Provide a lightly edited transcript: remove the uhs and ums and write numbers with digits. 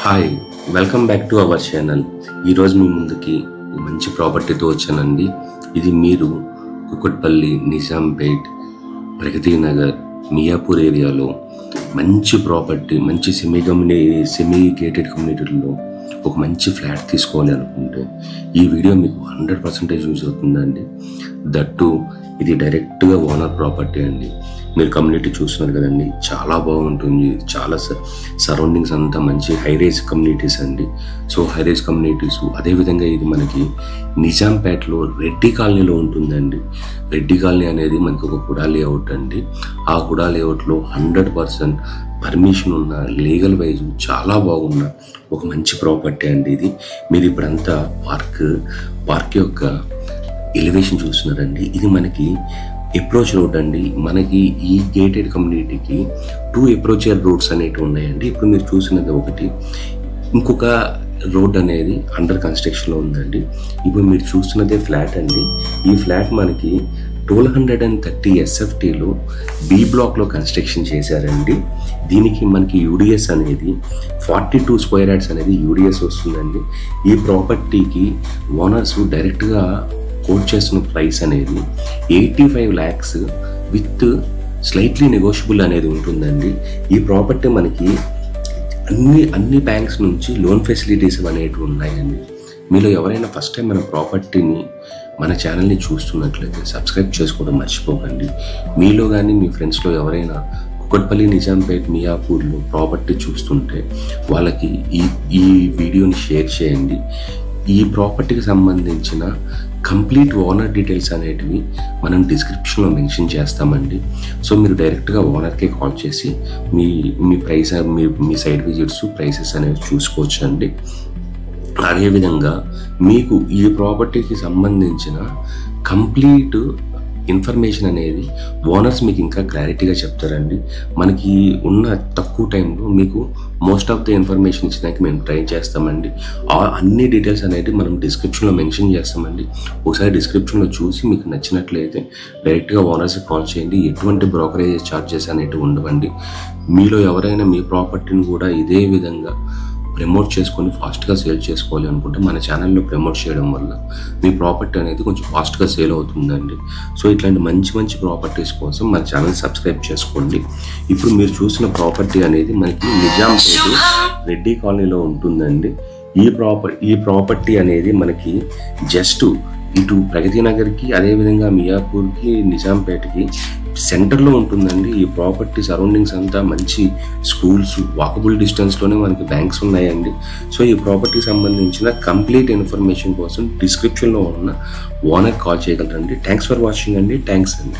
Hi, welcome back to our channel. ఈరోజు మీ ముందుకి మంచి ప్రాపర్టీతో వచ్చానండి. ఇది మీరు కుకట్పల్లి, నిజాంపేట్, ప్రగతి నగర్, మియాపూర్ ఏరియాలో మంచి ప్రాపర్టీ, మంచి సెమీ గేటెడ్ కమ్యూనిటీలో ఒక మంచి ఫ్లాట్ తీసుకోవాలి అనుకుంటే ఈ వీడియో మీకు 100% యూజ్ అవుతుందండి. దట్టు ఇది డైరెక్ట్గా ఓనర్ ప్రాపర్టీ అండి. మీరు కమ్యూనిటీ చూస్తున్నారు కదండి, చాలా బాగుంటుంది. చాలా సరౌండింగ్స్ అంతా మంచి హైరేజ్ కమ్యూనిటీస్ అండి. సో హైరేజ్ కమ్యూనిటీస్, అదేవిధంగా ఇది మనకి నిజాంపేటలో రెడ్డి కాలనీలో ఉంటుందండి. రెడ్డి కాలనీ అనేది మనకి ఒక కుడా లేఅవుట్ అండి. ఆ కుడా లేఅవుట్లో 100% పర్మిషన్ ఉన్న, లీగల్ వైజ్ చాలా బాగున్న ఒక మంచి ప్రాపర్టీ అండి ఇది. మీరు ఇప్పుడంతా పార్క్ యొక్క ఎలివేషన్ చూస్తున్నారండి. ఇది మనకి అప్రోచ్ రోడ్ అండి. మనకి ఈ గేటెడ్ కమ్యూనిటీకి 2 అప్రోచర్ రోడ్స్ అనేవి ఉన్నాయండి. ఇప్పుడు మీరు చూసినది ఒకటి, ఇంకొక రోడ్ అనేది అండర్ కన్స్ట్రక్షన్లో ఉందండి. ఇప్పుడు మీరు చూస్తున్నదే ఫ్లాట్ అండి. ఈ ఫ్లాట్ మనకి 1230 SFTలో బి బ్లాక్లో కన్స్ట్రక్షన్ చేశారండి. దీనికి మనకి యూడిఎస్ అనేది 42 స్క్వేర్ యార్డ్స్ అనేది యూడిఎస్ వస్తుందండి. ఈ ప్రాపర్టీకి ఓనర్స్ డైరెక్ట్గా కోట్ చేస్తున్న ప్రైస్ అనేది 85 lakhs విత్ స్లైట్లీ నెగోషియబుల్ అనేది ఉంటుందండి. ఈ ప్రాపర్టీ మనకి అన్ని బ్యాంక్స్ నుంచి లోన్ ఫెసిలిటీస్ అనేవి ఉన్నాయండి. మీలో ఎవరైనా ఫస్ట్ టైం మన ఛానల్ని చూస్తున్నట్లయితే సబ్స్క్రైబ్ చేసుకోవడం మర్చిపోకండి. మీలో కానీ మీ ఫ్రెండ్స్లో ఎవరైనా కుకట్పల్లి, నిజాంపేట్, మియాపూర్లో ప్రాపర్టీ చూస్తుంటే వాళ్ళకి ఈ వీడియోని షేర్ చేయండి. ఈ ప్రాపర్టీకి సంబంధించిన కంప్లీట్ ఓనర్ డీటెయిల్స్ అనేటివి మనం డిస్క్రిప్షన్లో మెన్షన్ చేస్తామండి. సో మీరు డైరెక్ట్గా ఓనర్కే కాల్ చేసి మీ ప్రైస్, మీ సైట్ విజిట్స్, ప్రైసెస్ అనేవి చూసుకోవచ్చు అండి. అదేవిధంగా మీకు ఈ ప్రాపర్టీకి సంబంధించిన కంప్లీట్ ఇన్ఫర్మేషన్ అనేది ఓనర్స్ మీకు ఇంకా క్లారిటీగా చెప్తారండి. మనకి ఉన్న తక్కువ టైంలో మీకు మోస్ట్ ఆఫ్ ద ఇన్ఫర్మేషన్ ఇచ్చడానికి మేము ట్రై చేస్తామండి. అన్ని డీటెయిల్స్ అనేది మనం డిస్క్రిప్షన్లో మెన్షన్ చేస్తామండి. ఒకసారి డిస్క్రిప్షన్లో చూసి మీకు నచ్చినట్లయితే డైరెక్ట్గా ఓనర్స్కి కాల్ చేయండి. ఎటువంటి బ్రోకరేజ్ ఛార్జెస్ అనేవి ఉండవండి. మీలో ఎవరైనా మీ ప్రాపర్టీని కూడా ఇదే విధంగా ప్రమోట్ చేసుకొని ఫాస్ట్గా సేల్ చేసుకోవాలి అనుకుంటే మన ఛానల్లో ప్రమోట్ చేయడం వల్ల మీ ప్రాపర్టీ అనేది కొంచెం ఫాస్ట్గా సేల్ అవుతుందండి. సో ఇట్లాంటి మంచి ప్రాపర్టీస్ కోసం మన ఛానల్ సబ్స్క్రైబ్ చేసుకోండి. ఇప్పుడు మీరు చూసిన ప్రాపర్టీ అనేది మనకి నిజాంపేట రెడ్డి కాలనీలో ఉంటుందండి. ఈ ప్రాపర్టీ అనేది మనకి జస్ట్ ఇటు ప్రగతి నగర్కి, అదేవిధంగా మియాపూర్కి, నిజాంపేటకి సెంటర్లో ఉంటుందండి. ఈ ప్రాపర్టీ సరౌండింగ్స్ అంతా మంచి స్కూల్స్, వాకబుల్ డిస్టెన్స్లోనే మనకి బ్యాంక్స్ ఉన్నాయండి. సో ఈ ప్రాపర్టీకి సంబంధించిన కంప్లీట్ ఇన్ఫర్మేషన్ కోసం డిస్క్రిప్షన్లో ఉన్న ఓనర్ కాల్ చేయగలరండి. థ్యాంక్స్ ఫర్ వాచింగ్ అండి. థ్యాంక్స్ అండి.